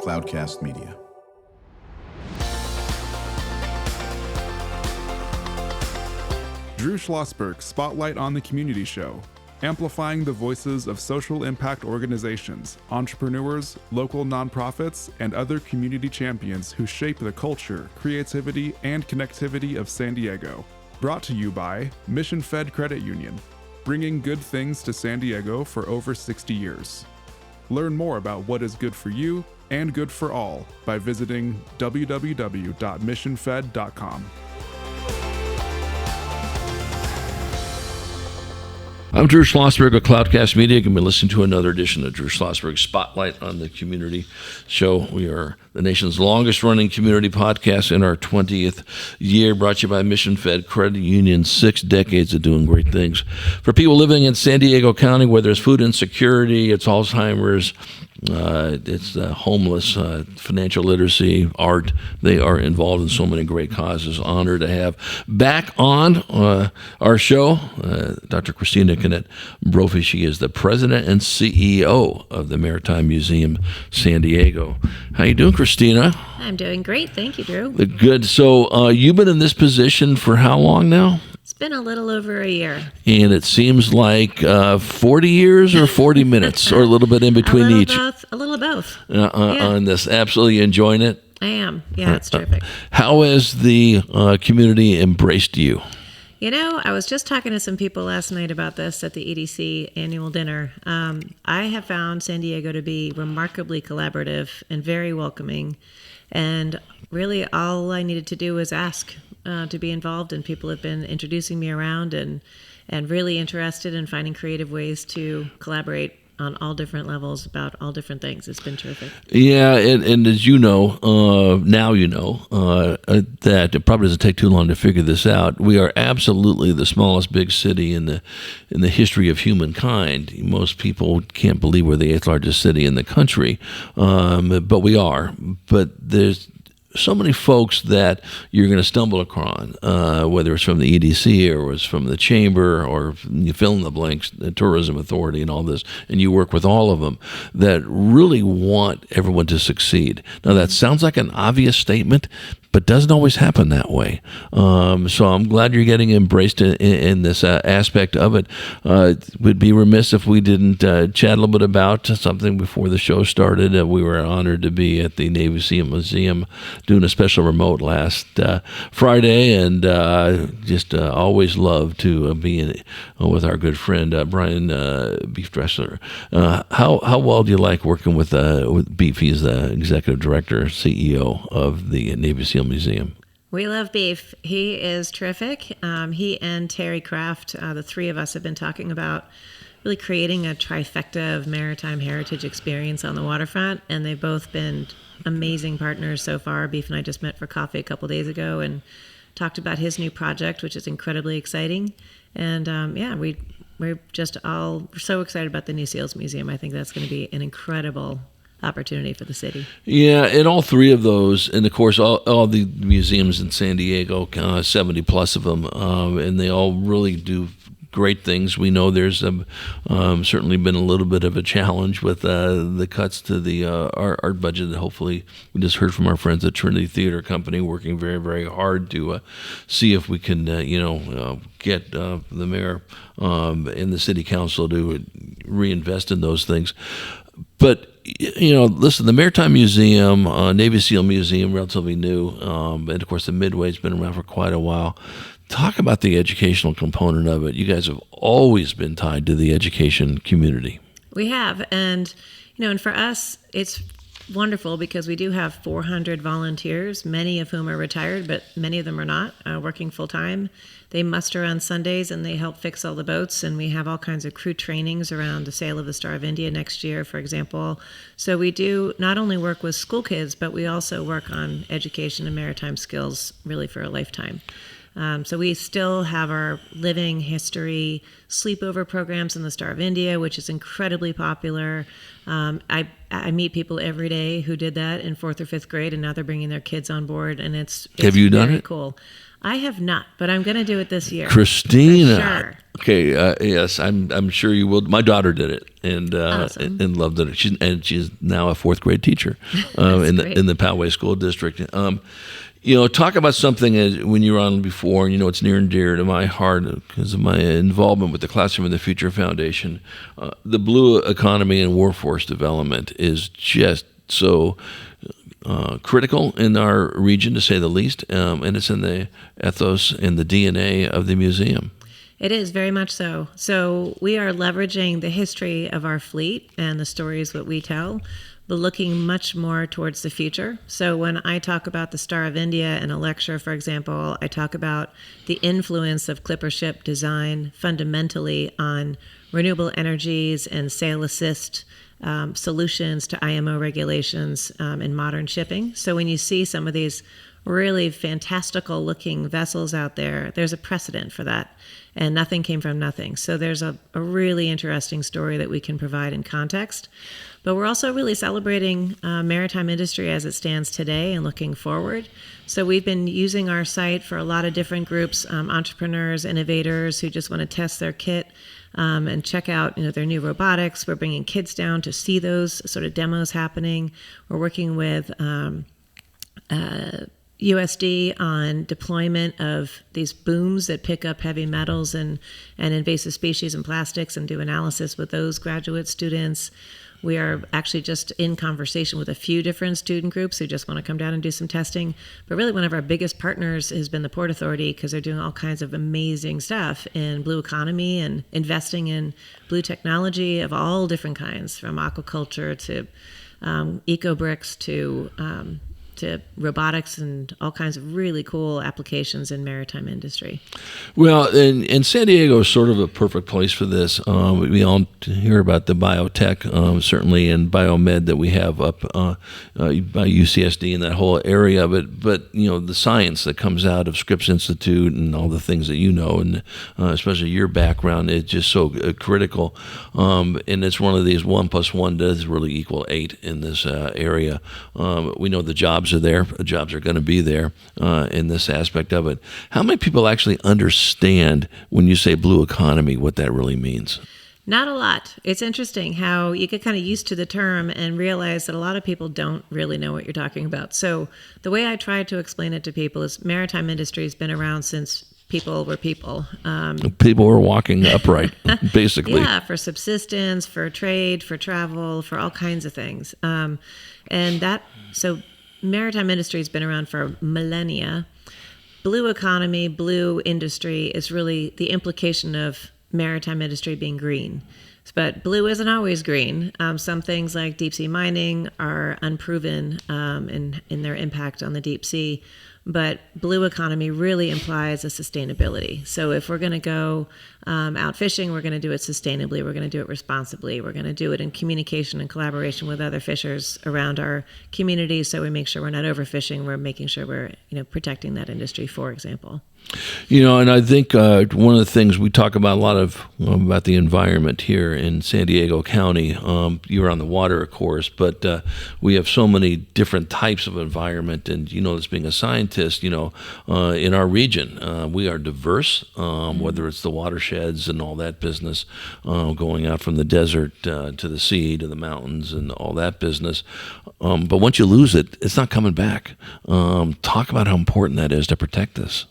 Cloudcast Media. Drew Schlosberg Spotlight on the Community Show, amplifying the voices of social impact organizations, entrepreneurs, local nonprofits, and other community champions who shape the culture, creativity, and connectivity of San Diego. Brought to you by Mission Fed Credit Union, bringing good things to San Diego for over 60 years. Learn more about what is good for you and good for all by visiting www.missionfed.com. I'm Drew Schlosberg of Cloudcast Media. You can be listening to another edition of Drew Schlosberg Spotlight on the Community Show. We are the nation's longest-running community podcast in our 20th year, brought to you by Mission Fed Credit Union, 6 decades of doing great things for people living in San Diego County, whether it's food insecurity, it's Alzheimer's, it's homeless, financial literacy, art. They are involved in so many great causes. Honored to have back on our show Dr. Christina Connett Brophy. She is the president and CEO of the Maritime Museum, San Diego. How you doing, Christina? I'm doing great. Thank you, Drew. Good. So you've been in this position for how long now? It's been a little over a year. And it seems like 40 years or 40 minutes or a little bit in between each. A little of both. On this. Absolutely enjoying it? I am. Yeah, it's terrific. How has the community embraced you? You know, I was just talking to some people last night about this at the EDC annual dinner. I have found San Diego to be remarkably collaborative and very welcoming. And really all I needed to do was ask to be involved, and people have been introducing me around and really interested in finding creative ways to collaborate on all different levels about all different things. It's been terrific. Yeah, and as you know, now you know, that it probably doesn't take too long to figure this out. We are absolutely the smallest big city in the history of humankind. Most people can't believe we're the 8th largest city in the country, but we are. But there's so many folks that you're going to stumble across, whether it's from the EDC or it's from the chamber or you fill in the blanks, the tourism authority and all this, and you work with all of them that really want everyone to succeed. Now that sounds like an obvious statement, but doesn't always happen that way. So I'm glad you're getting embraced in this aspect of it. We'd be remiss if we didn't chat a little bit about something before the show started. We were honored to be at the Navy SEAL Museum doing a special remote last Friday, and just always love to be with our good friend Brian Beef Dressler. How well do you like working with Beef? He's the executive director, CEO of the Navy SEAL Museum. We love Beef. He is terrific. He and Terry Kraft, the three of us, have been talking about really creating a trifecta of maritime heritage experience on the waterfront, and they've both been amazing partners so far. Beef and I just met for coffee a couple days ago and talked about his new project, which is incredibly exciting. And we're just all so excited about the new SEALs Museum. I think that's going to be an incredible opportunity for the city. Yeah, and all three of those, and of course all the museums in San Diego, 70 plus of them, and they all really do great things. We know there's certainly been a little bit of a challenge with the cuts to the art budget. That hopefully, we just heard from our friends at Trinity Theater Company working very, very hard to see if we can, get the mayor and the city council to reinvest in those things. But listen, the Maritime Museum, Navy SEAL Museum, relatively new, and of course the Midway's been around for quite a while. Talk about the educational component of it. You guys have always been tied to the education community. We have, and for us, it's wonderful because we do have 400 volunteers, many of whom are retired, but many of them are not, working full time. They muster on Sundays and they help fix all the boats, and we have all kinds of crew trainings around the sale of the Star of India next year, for example. So we do not only work with school kids, but we also work on education and maritime skills really for a lifetime. So we still have our living history sleepover programs in the Star of India, which is incredibly popular. I meet people every day who did that in 4th or 5th grade, and now they're bringing their kids on board, and it's Have you done it? Cool. I have not, but I'm going to do it this year. Christina. Sure. Okay, yes, I'm sure you will. My daughter did it and Awesome. and loved it. She's now a 4th grade teacher in the Poway School District. Talk about something when you were on before, and it's near and dear to my heart because of my involvement with the Classroom of the Future Foundation. The blue economy and workforce development is just so critical in our region, to say the least, and it's in the ethos and the DNA of the museum. It is very much so. So we are leveraging the history of our fleet and the stories that we tell, but looking much more towards the future. So when I talk about the Star of India in a lecture, for example, I talk about the influence of clipper ship design fundamentally on renewable energies and sail assist solutions to IMO regulations in modern shipping. So when you see some of these really fantastical looking vessels out there, there's a precedent for that. And nothing came from nothing. So there's a really interesting story that we can provide in context. But we're also really celebrating maritime industry as it stands today and looking forward. So we've been using our site for a lot of different groups, entrepreneurs, innovators who just want to test their kit and check out their new robotics. We're bringing kids down to see those sort of demos happening. We're working with USD on deployment of these booms that pick up heavy metals and invasive species and plastics and do analysis with those graduate students. We are actually just in conversation with a few different student groups who just want to come down and do some testing. But really one of our biggest partners has been the Port Authority because they're doing all kinds of amazing stuff in blue economy and investing in blue technology of all different kinds, from aquaculture to eco-bricks to robotics and all kinds of really cool applications in maritime industry. Well, and San Diego is sort of a perfect place for this. We all hear about the biotech, certainly, and biomed that we have up by UCSD and that whole area of it. But, the science that comes out of Scripps Institute and all the things that and especially your background is just so critical. And it's one of these 1 + 1 does really equal 8 in this area. We know the jobs are there. Jobs are going to be there in this aspect of it. How many people actually understand when you say blue economy, what that really means? Not a lot. It's interesting how you get kind of used to the term and realize that a lot of people don't really know what you're talking about. So the way I try to explain it to people is maritime industry has been around since people were people. People were walking upright, basically. Yeah, for subsistence, for trade, for travel, for all kinds of things. So maritime industry has been around for millennia. Blue economy, blue industry is really the implication of maritime industry being green. But blue isn't always green. Some things like deep sea mining are unproven in their impact on the deep sea. But blue economy really implies a sustainability. So if we're going to go out fishing, we're going to do it sustainably. We're going to do it responsibly. We're going to do it in communication and collaboration with other fishers around our community. So we make sure we're not overfishing. We're making sure we're protecting that industry, for example. And I think one of the things we talk about a lot of about the environment here in San Diego County, you're on the water, of course, but we have so many different types of environment. And, as being a scientist, in our region, we are diverse, whether it's the watersheds and all that business, going out from the desert to the sea to the mountains and all that business. But once you lose it, it's not coming back. Talk about how important that is to protect this.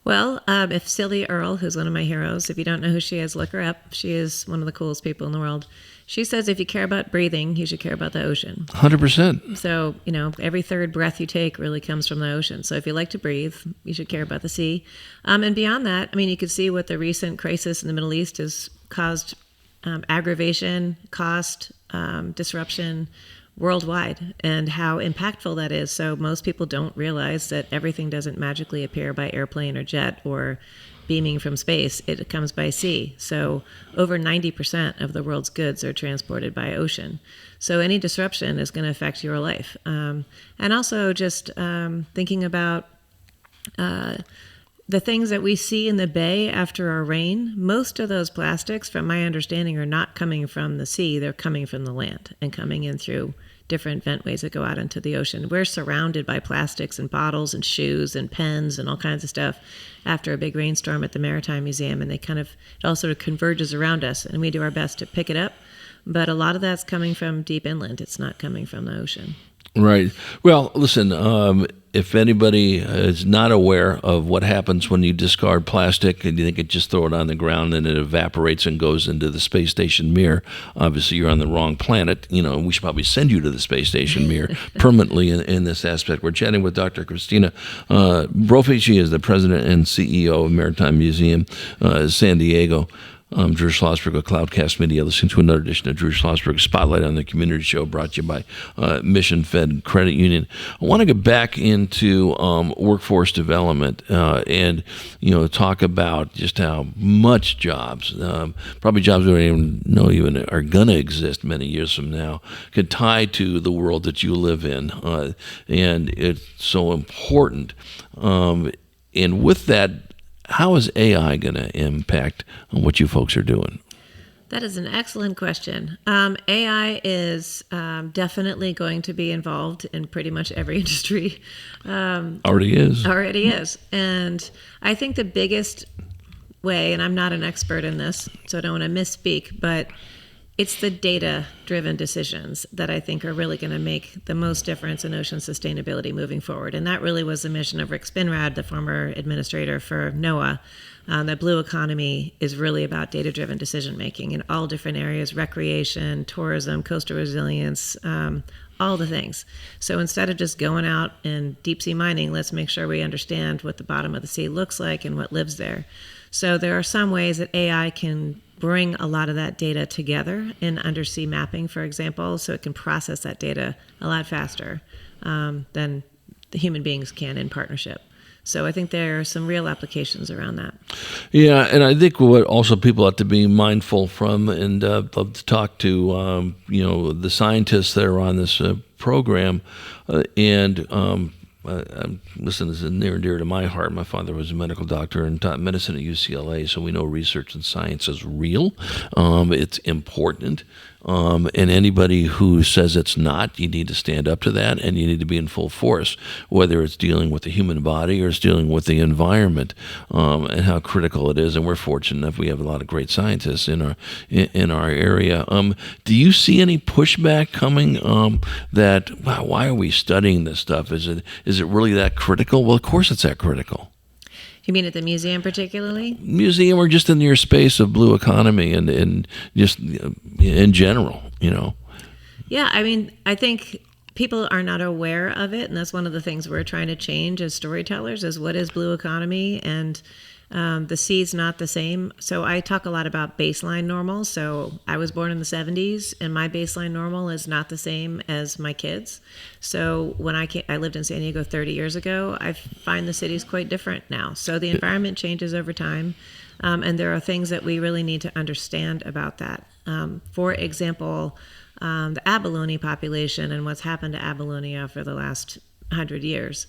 Well, if Celia Earle, who's one of my heroes, if you don't know who she is, look her up. She is one of the coolest people in the world. She says if you care about breathing, you should care about the ocean. 100%. So, every third breath you take really comes from the ocean. So if you like to breathe, you should care about the sea. And beyond that, you could see what the recent crisis in the Middle East has caused aggravation, cost, disruption worldwide, and how impactful that is. So most people don't realize that everything doesn't magically appear by airplane or jet or beaming from space. It comes by sea. So over 90% of the world's goods are transported by ocean. So any disruption is going to affect your life. And also just thinking about the things that we see in the bay after a rain, most of those plastics, from my understanding, are not coming from the sea. They're coming from the land and coming in through different ventways that go out into the ocean. We're surrounded by plastics and bottles and shoes and pens and all kinds of stuff after a big rainstorm at the Maritime Museum, and it all sort of converges around us, and we do our best to pick it up. But a lot of that's coming from deep inland. It's not coming from the ocean. Right. Well, listen, if anybody is not aware of what happens when you discard plastic and you think just throw it on the ground and it evaporates and goes into the space station mirror, obviously you're on the wrong planet. We should probably send you to the space station mirror permanently in this aspect. We're chatting with Dr. Christina Brophy. She is the president and CEO of Maritime Museum, San Diego. I'm Drew Schlosberg of Cloudcast Media, listening to another edition of Drew Schlosberg Spotlight on the Community Show, brought to you by Mission Fed Credit Union. I want to get back into workforce development and talk about just how much jobs, probably jobs we don't even know even are going to exist many years from now, could tie to the world that you live in, and it's so important. And with that, how is AI going to impact on what you folks are doing? That is an excellent question. AI is definitely going to be involved in pretty much every industry. Already is. And I think the biggest way, and I'm not an expert in this, so I don't want to misspeak, but it's the data-driven decisions that I think are really going to make the most difference in ocean sustainability moving forward. And that really was the mission of Rick Spinrad, the former administrator for NOAA. The blue economy is really about data-driven decision-making in all different areas: recreation, tourism, coastal resilience, all the things. So instead of just going out and deep-sea mining, let's make sure we understand what the bottom of the sea looks like and what lives there. So there are some ways that AI can bring a lot of that data together in undersea mapping, for example, so it can process that data a lot faster than the human beings can in partnership. So I think there are some real applications around that. Yeah, and I think what also people have to be mindful from, and love to talk to the scientists that are on this program, listen, this is near and dear to my heart. My father was a medical doctor and taught medicine at UCLA, so we know research and science is real. It's important. And anybody who says it's not, you need to stand up to that, and you need to be in full force, whether it's dealing with the human body or it's dealing with the environment, and how critical it is. And we're fortunate enough we have a lot of great scientists in our area. Do you see any pushback coming that, wow, why are we studying this stuff? Is it really that critical? Well, of course it's that critical. You mean at the museum particularly? Museum, or just in your space of blue economy and just in general, Yeah, I mean, I think people are not aware of it, and that's one of the things we're trying to change as storytellers, is what is blue economy, and the sea's not the same. So I talk a lot about baseline normal. So I was born in the 70s, and my baseline normal is not the same as my kids. So when I lived in San Diego 30 years ago, I find the city's quite different now. So the environment changes over time, and there are things that we really need to understand about that. For example, the abalone population and what's happened to abalone for the last 100 years.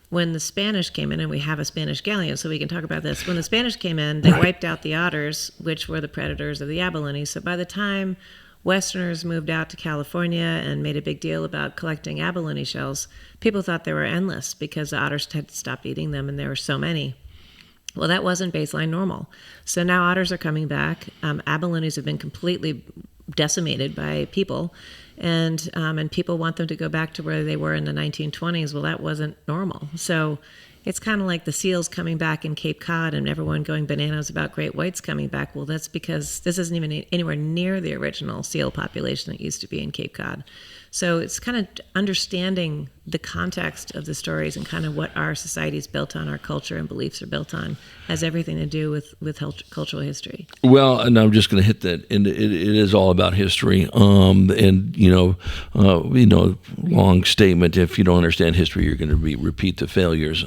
When the Spanish came in, and we have a Spanish galleon, so we can talk about this. When the Spanish came in, they wiped out the otters, which were the predators of the abalone. So by the time Westerners moved out to California and made a big deal about collecting abalone shells, people thought they were endless because the otters had stopped eating them, and there were so many. Well, that wasn't baseline normal. So now otters are coming back. Abalones have been completely decimated by people, and people want them to go back to where they were in the 1920s. Well, that wasn't normal. So it's kind of like the seals coming back in Cape Cod and everyone going bananas about great whites coming back. Well, that's because this isn't even anywhere near the original seal population that used to be in Cape Cod. So it's kind of understanding the context of the stories and kind of what our society is built on, our culture and beliefs are built on, has everything to do with cultural history. Well, and I'm just going to hit that. And it is all about history. Long statement. If you don't understand history, you're going to repeat the failures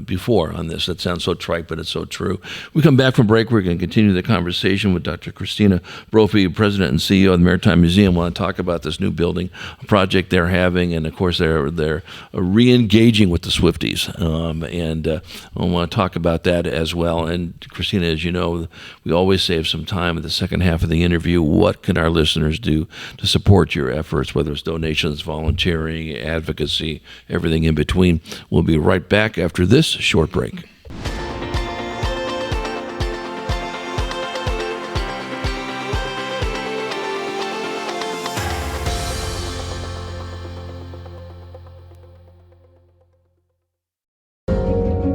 before on this. That sounds so trite, but it's so true. We come back from break. We're going to continue the conversation with Dr. Christina Brophy, President and CEO of the Maritime Museum. I want to talk about this new building project they're having, and of course their re-engaging with the Swifties, and I want to talk about that as well. And Christina, as you know, we always save some time at the second half of the interview. What can our listeners do to support your efforts, whether it's donations, volunteering, advocacy, everything in between? We'll be right back after this short break.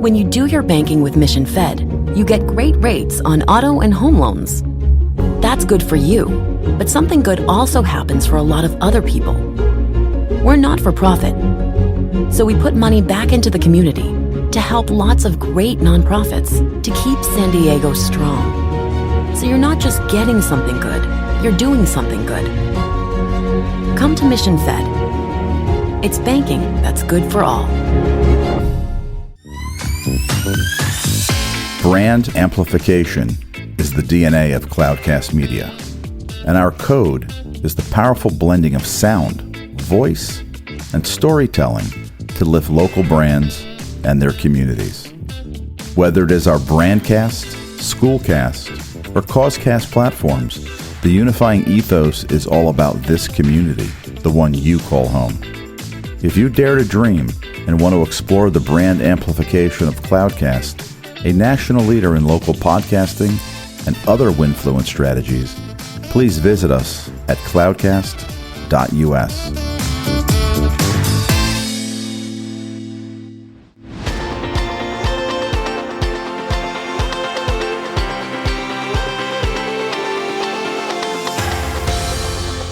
When you do your banking with Mission Fed, you get great rates on auto and home loans. That's good for you, but something good also happens for a lot of other people. We're not for profit, so we put money back into the community to help lots of great nonprofits to keep San Diego strong. So you're not just getting something good, you're doing something good. Come to Mission Fed. It's banking that's good for all. Brand amplification is the DNA of Cloudcast Media, and our code is the powerful blending of sound, voice, and storytelling to lift local brands and their communities. Whether it is our Brandcast, Schoolcast, or Causecast platforms, the unifying ethos is all about this community, the one you call home. If you dare to dream and want to explore the brand amplification of Cloudcast, a national leader in local podcasting and other Winfluence strategies, please visit us at cloudcast.us.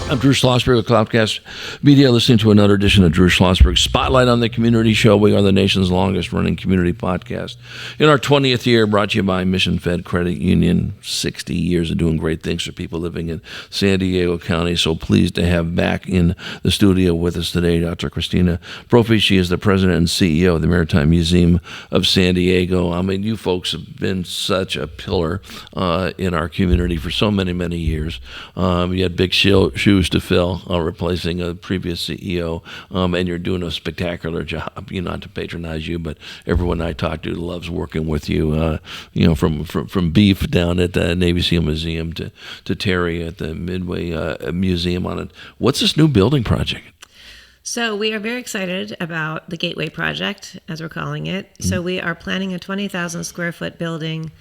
I'm Drew Schlosberg with Cloudcast Media, listening to another edition of Drew Schlosberg Spotlight on the Community Show. We are the nation's longest-running community podcast. In our 20th year, brought to you by Mission Fed Credit Union, 60 years of doing great things for people living in San Diego County. So pleased to have back in the studio with us today Dr. Christina Brophy. She is the president and CEO of the Maritime Museum of San Diego. I mean, you folks have been such a pillar in our community for so many, many years. You had big shoes to fill, replacing a previous CEO, and you're doing a spectacular job. Not to patronize you, but everyone I talk to loves working with you. From Beef down at the Navy SEAL Museum to Terry at the Midway Museum on it. What's this new building project? So we are very excited about the Gateway Project, as we're calling it. So we are planning a 20,000 square foot building,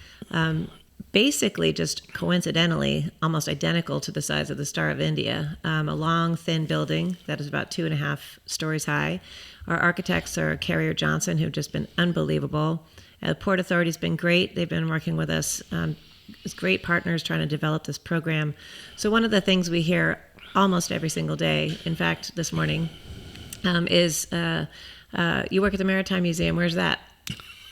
basically just coincidentally almost identical to the size of the Star of India, a long, thin building that is about 2.5 stories high. Our architects are Carrier Johnson, who've just been unbelievable. The Port Authority's been great. They've been working with us as great partners trying to develop this program. So one of the things we hear almost every single day, in fact, this morning, is you work at the Maritime Museum. Where's that?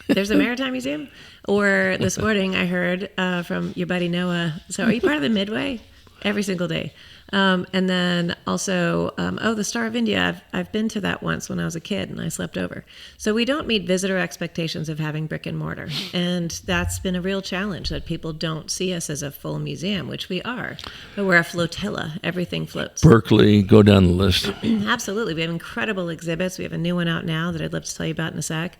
There's a Maritime Museum? Or this morning I heard from your buddy Noah, so are you part of the Midway? Every single day. And then also, the Star of India, I've been to that once when I was a kid and I slept over. So we don't meet visitor expectations of having brick and mortar. And that's been a real challenge, that people don't see us as a full museum, which we are. But we're a flotilla. Everything floats. Berkeley, go down the list. Absolutely. We have incredible exhibits. We have a new one out now that I'd love to tell you about in a sec.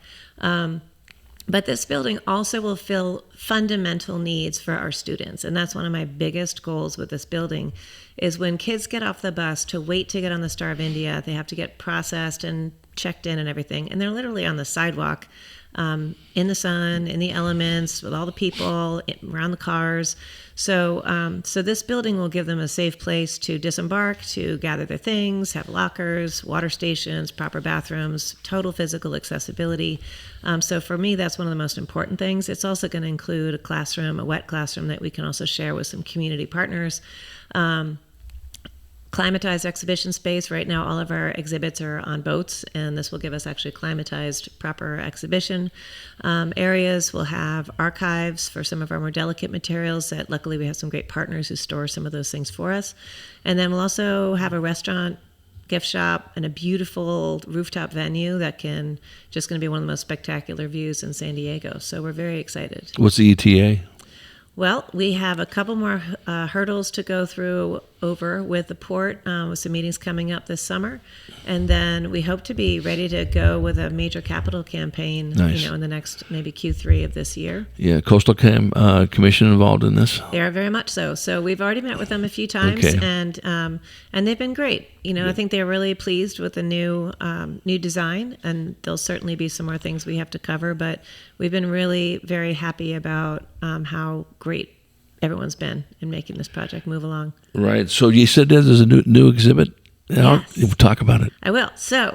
But this building also will fill fundamental needs for our students. And that's one of my biggest goals with this building, is when kids get off the bus to wait to get on the Star of India, they have to get processed and checked in and everything. And they're literally on the sidewalk, in the sun, in the elements, with all the people around the cars. So this building will give them a safe place to disembark, to gather their things, have lockers, water stations, proper bathrooms, total physical accessibility. So for me, that's one of the most important things. It's also going to include a classroom, a wet classroom that we can also share with some community partners. Climatized exhibition space. Right now, all of our exhibits are on boats, and this will give us actually climatized, proper exhibition areas. We'll have archives for some of our more delicate materials that luckily we have some great partners who store some of those things for us. And then we'll also have a restaurant, gift shop, and a beautiful rooftop venue that going to be one of the most spectacular views in San Diego. So we're very excited. What's the ETA? Well, we have a couple more hurdles to go through over with the port with some meetings coming up this summer. And then we hope to be ready to go with a major capital campaign, Nice. in the next maybe Q3 of this year. Yeah, Coastal Commission involved in this? They are very much so. So we've already met with them a few times, Okay. and they've been great. I think they're really pleased with the new design, and there'll certainly be some more things we have to cover. But we've been really very happy about how great everyone's been in making this project move along. Right. So you said there's a new exhibit out? Yes. Talk about it. I will. So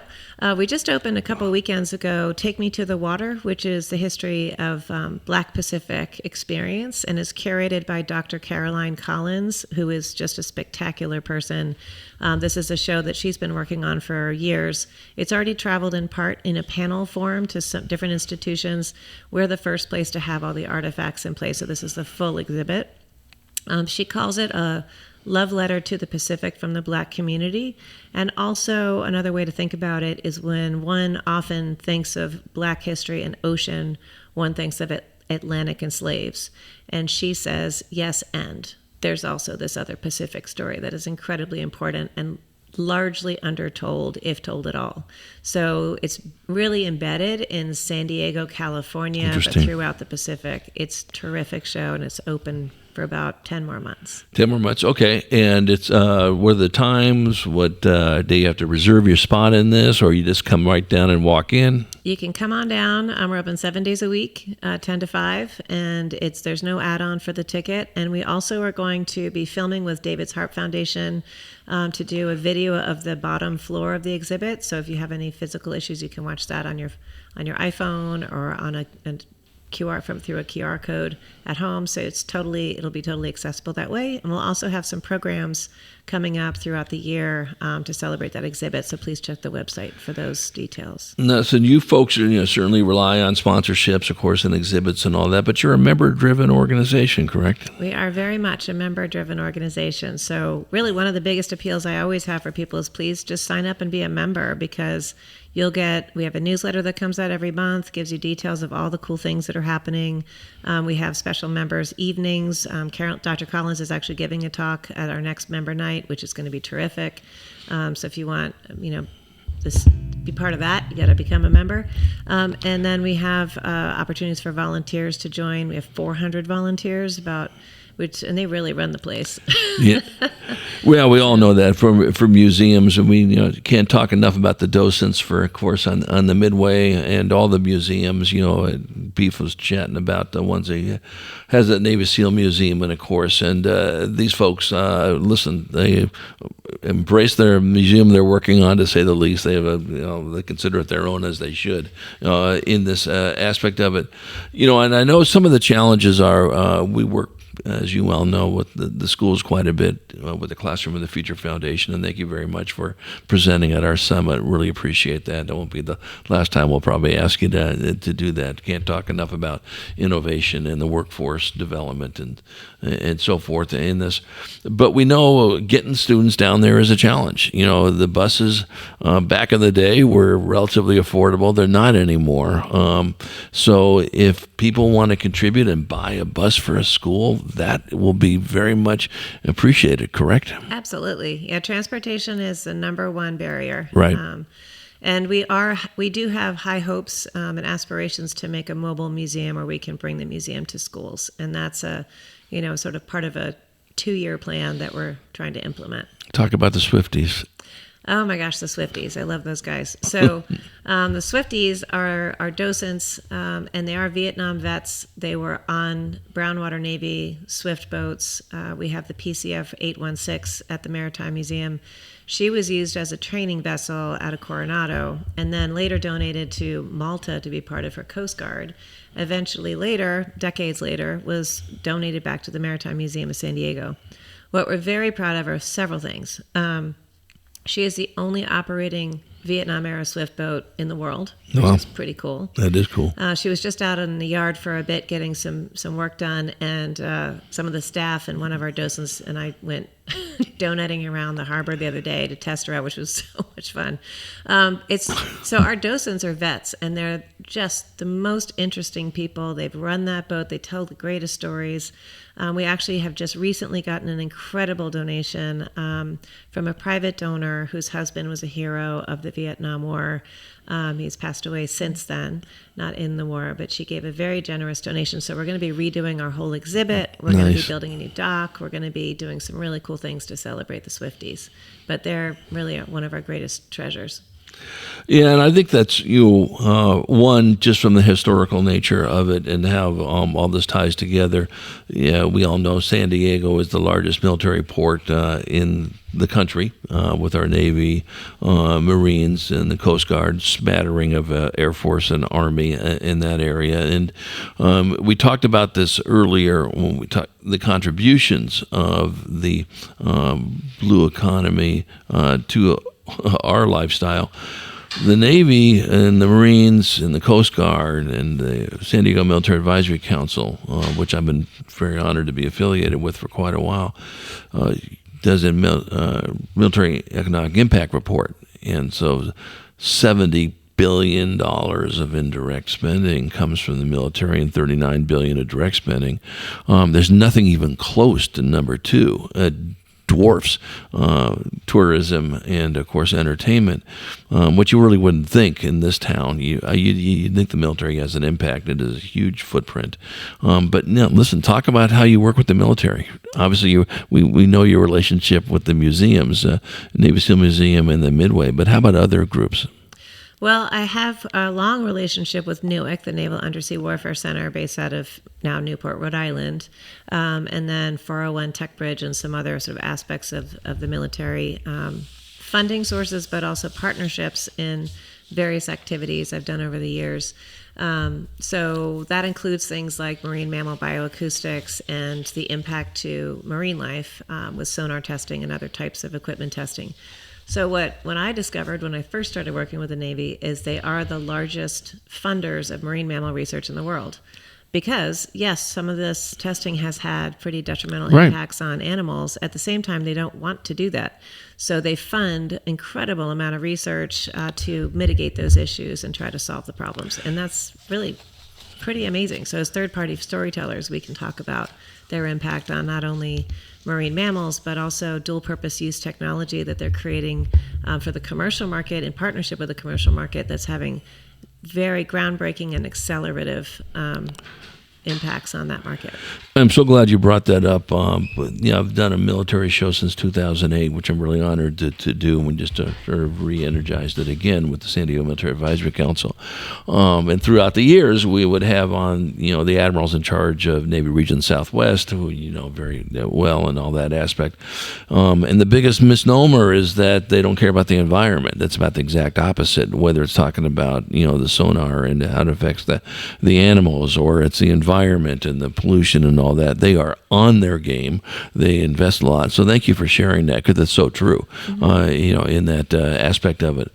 we just opened a couple of weekends ago, Take Me to the Water, which is the history of Black Pacific experience, and is curated by Dr. Caroline Collins, who is just a spectacular person. This is a show that she's been working on for years. It's already traveled in part in a panel form to some different institutions. We're the first place to have all the artifacts in place, so this is the full exhibit. She calls it a love letter to the Pacific from the Black community. And also another way to think about it is when one often thinks of Black history and ocean, one thinks of Atlantic and slaves. And she says, yes, and there's also this other Pacific story that is incredibly important and largely undertold, if told at all. So it's really embedded in San Diego, California, but Interesting. throughout the Pacific. It's a terrific show, and it's open for about 10 more months. 10 more months. Okay. And it's what are the times? What do you have to reserve your spot in this, or you just come right down and walk in? You can come on down. We're open 7 days a week, 10 to 5, and there's no add-on for the ticket. And we also are going to be filming with David's Harp Foundation to do a video of the bottom floor of the exhibit. So if you have any physical issues, you can watch that on your iPhone or on a QR through a QR code at home. So it'll be totally accessible that way. And we'll also have some programs coming up throughout the year to celebrate that exhibit. So please check the website for those details. No, so you folks certainly rely on sponsorships, of course, and exhibits and all that, but you're a member-driven organization, correct? We are very much a member-driven organization. So really one of the biggest appeals I always have for people is please just sign up and be a member, because we have a newsletter that comes out every month, gives you details of all the cool things that are happening. We have special members evenings. Dr. Collins is actually giving a talk at our next member night, which is going to be terrific. So if you want, be part of that, you got to become a member. And then we have opportunities for volunteers to join. We have 400 volunteers and they really run the place. Yeah. Well, we all know that from museums, and we can't talk enough about the docents for, of course, on the Midway and all the museums. Beef was chatting about the ones that has a Navy SEAL museum, and of course, and these folks, listen, they embrace their museum they're working on, to say the least. They have they consider it their own, as they should, in this aspect of it. And I know some of the challenges are we work, as you well know, with the schools quite a bit, with the Classroom of the Future Foundation, and thank you very much for presenting at our summit. Really appreciate that. That won't be the last time we'll probably ask you to do that. Can't talk enough about innovation and the workforce development and so forth in this. But we know getting students down there is a challenge. The buses back in the day were relatively affordable. They're not anymore. So if people want to contribute and buy a bus for a school, that will be very much appreciated, correct? Absolutely. Yeah, transportation is the number one barrier. Right. And we do have high hopes and aspirations to make a mobile museum where we can bring the museum to schools. And that's sort of part of a 2-year plan that we're trying to implement. Talk about the Swifties. Oh my gosh, the Swifties. I love those guys. So the Swifties are docents, and they are Vietnam vets. They were on Brownwater Navy Swift boats. We have the PCF 816 at the Maritime Museum. She was used as a training vessel out of Coronado, and then later donated to Malta to be part of her Coast Guard. Eventually later, decades later, was donated back to the Maritime Museum of San Diego. What we're very proud of are several things. She is the only operating Vietnam-era Swift boat in the world, which is pretty cool. That is cool. She was just out in the yard for a bit getting some work done, and some of the staff and one of our docents and I went donuting around the harbor the other day to test her out, which was so much fun. So our docents are vets, and they're just the most interesting people. They've run that boat. They tell the greatest stories. We actually have just recently gotten an incredible donation from a private donor whose husband was a hero of the Vietnam War. He's passed away since then, not in the war, but she gave a very generous donation. So we're going to be redoing our whole exhibit. We're going to be building a new dock. We're going to be doing some really cool things to celebrate the Swifties. But they're really one of our greatest treasures. Yeah, and I think that's one, just from the historical nature of it and how all this ties together. Yeah, we all know San Diego is the largest military port in the country, with our Navy, Marines, and the Coast Guard, smattering of Air Force and Army in that area. And we talked about this earlier when we talked the contributions of the blue economy to our lifestyle. The Navy and the Marines and the Coast Guard and the San Diego Military Advisory Council, which I've been very honored to be affiliated with for quite a while, does a military economic impact report. And so $70 billion of indirect spending comes from the military and $39 billion of direct spending. There's nothing even close to number two. Dwarfs tourism and, of course, entertainment, which you really wouldn't think in this town. You think the military has an impact. It is a huge footprint. But no, listen, talk about how you work with the military. Obviously, we know your relationship with the museums, Navy SEAL Museum and the Midway, but how about other groups? Well, I have a long relationship with NUIC, the Naval Undersea Warfare Center, based out of now Newport, Rhode Island, and then 401 Tech Bridge and some other sort of aspects of the military funding sources, but also partnerships in various activities I've done over the years. So that includes things like marine mammal bioacoustics and the impact to marine life with sonar testing and other types of equipment testing. So when I discovered when I first started working with the Navy is they are the largest funders of marine mammal research in the world. Because, yes, some of this testing has had pretty detrimental impacts on animals. At the same time, they don't want to do that. So they fund incredible amount of research to mitigate those issues and try to solve the problems. And that's really pretty amazing. So as third-party storytellers, we can talk about their impact on not only marine mammals, but also dual-purpose use technology that they're creating for the commercial market in partnership with the commercial market that's having very groundbreaking and accelerative impacts on that market. I'm so glad you brought that up. I've done a military show since 2008, which I'm really honored to do, and we just sort of re-energized it again with the San Diego Military Advisory Council. And throughout the years, we would have on, the admirals in charge of Navy Region Southwest, who you know very well and all that aspect. And the biggest misnomer is that they don't care about the environment. That's about the exact opposite, whether it's talking about, the sonar and how it affects the animals, or it's the environment and the pollution and all that. They are on their game. They invest a lot. So thank you for sharing that, because that's so true, in that aspect of it.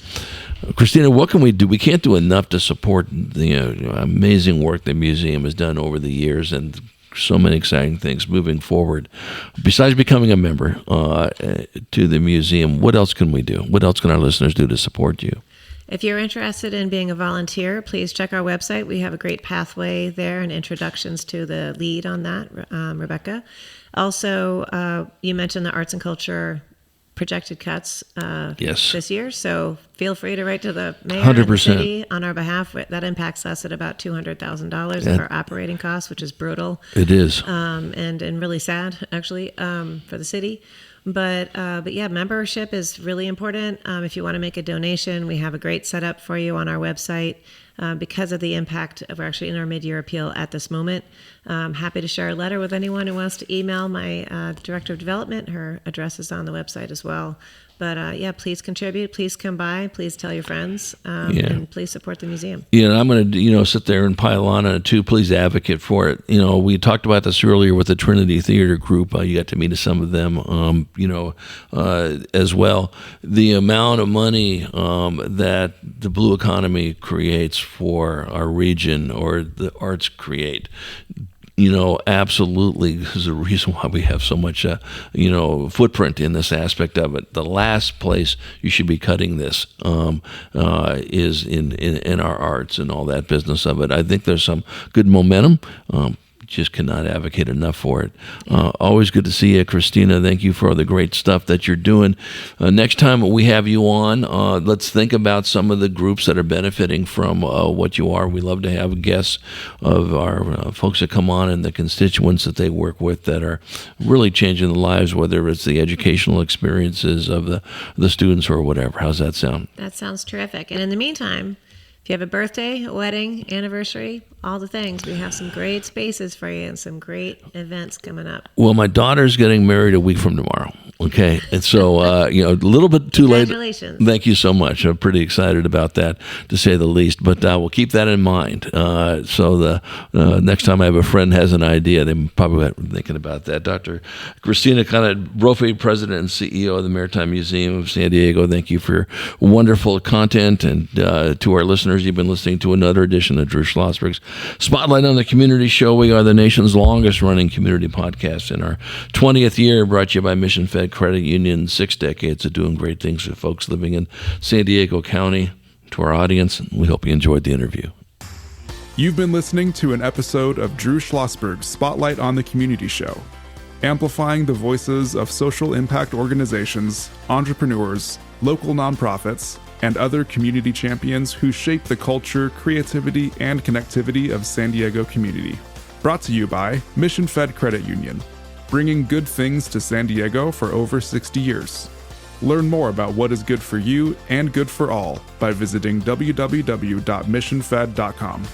Christina, what can we do? We can't do enough to support the amazing work the museum has done over the years, and so many exciting things moving forward. Besides becoming a member to the museum, what else can we do? What else can our listeners do to support you? If you're interested in being a volunteer, please check our website. We have a great pathway there and introductions to the lead on that, Rebecca. Also, you mentioned the arts and culture projected cuts this year, so feel free to write to the mayor 100%. And the city on our behalf. That impacts us at about $200,000 of our operating costs, which is brutal. It is. And really sad, actually, for the city. But yeah, membership is really important. If you want to make a donation, we have a great setup for you on our website. Because of the impact of, we're actually in our mid-year appeal at this moment. I'm happy to share a letter with anyone who wants to email my Director of Development. Her address is on the website as well. But yeah, please contribute. Please come by. Please tell your friends. And please support the museum. Yeah, and I'm going to, sit there and pile on it too. Please advocate for it. We talked about this earlier with the Trinity Theater Group. You got to meet some of them, as well. The amount of money that the blue economy creates for our region, or the arts create, absolutely is the reason why we have so much, footprint in this aspect of it. The last place you should be cutting this is in our arts and all that business of it. I think there's some good momentum. Just cannot advocate enough for it. Always good to see you, Christina. Thank you for all the great stuff that you're doing. Next time we have you on, let's think about some of the groups that are benefiting from what you are. We love to have guests of our folks that come on and the constituents that they work with that are really changing the lives, whether it's the educational experiences of the students or whatever. How's that sound? That sounds terrific. And in the meantime, if you have a birthday, a wedding, anniversary, all the things, we have some great spaces for you and some great events coming up. Well, my daughter's getting married a week from tomorrow. Okay. And so, a little bit too late. Congratulations. Thank you so much. I'm pretty excited about that, to say the least. But we'll keep that in mind. So the next time I have a friend has an idea, they probably are thinking about that. Dr. Christina Connett Brophy, President and CEO of the Maritime Museum of San Diego, thank you for your wonderful content. And to our listeners, you've been listening to another edition of Drew Schlosberg's Spotlight on the Community Show. We are the nation's longest running community podcast in our 20th year, brought to you by Mission Fed Credit Union, 6 decades of doing great things for folks living in San Diego County. To our audience, we hope you enjoyed the interview. You've been listening to an episode of Drew Schlosberg's Spotlight on the Community Show, amplifying the voices of social impact organizations, entrepreneurs, local nonprofits, and other community champions who shape the culture, creativity, and connectivity of San Diego community. Brought to you by Mission Fed Credit Union, bringing good things to San Diego for over 60 years. Learn more about what is good for you and good for all by visiting www.missionfed.com.